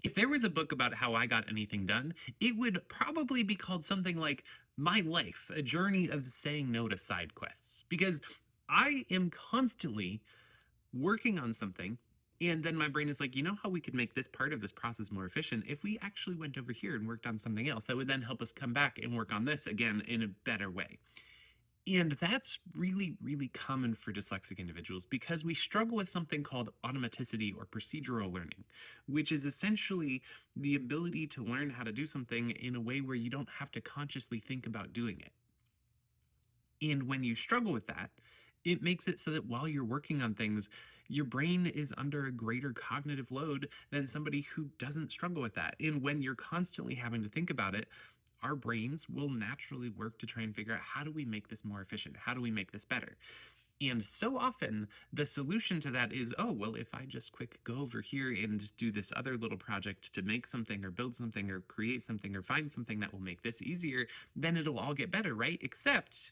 If there was a book about how I got anything done, it would probably be called something like My Life, A Journey of Saying No to Side Quests. Because I am constantly working on something, and then my brain is like, you know how we could make this part of this process more efficient if we actually went over here and worked on something else that would then help us come back and work on this again in a better way. And that's really, really common for dyslexic individuals because we struggle with something called automaticity or procedural learning, which is essentially the ability to learn how to do something in a way where you don't have to consciously think about doing it. And when you struggle with that, it makes it so that while you're working on things, your brain is under a greater cognitive load than somebody who doesn't struggle with that. And when you're constantly having to think about it, our brains will naturally work to try and figure out how do we make this more efficient? How do we make this better? And so often the solution to that is, oh, well, if I just quick go over here and do this other little project to make something or build something or create something or find something that will make this easier, then it'll all get better, right? Except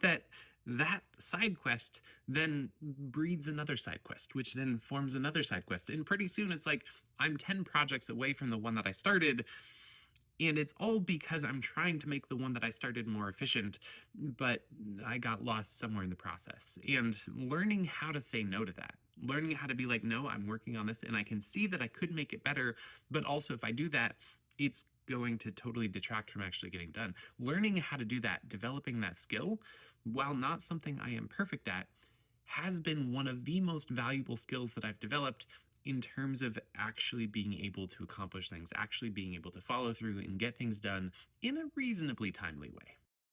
that that side quest then breeds another side quest, which then forms another side quest. And pretty soon it's like I'm 10 projects away from the one that I started. And it's all because I'm trying to make the one that I started more efficient, but I got lost somewhere in the process. And learning how to say no to that, learning how to be like, no, I'm working on this and I can see that I could make it better. But also, if I do that, it's going to totally detract from actually getting done. Learning how to do that, developing that skill, while not something I am perfect at, has been one of the most valuable skills that I've developed in terms of actually being able to accomplish things, actually being able to follow through and get things done in a reasonably timely way.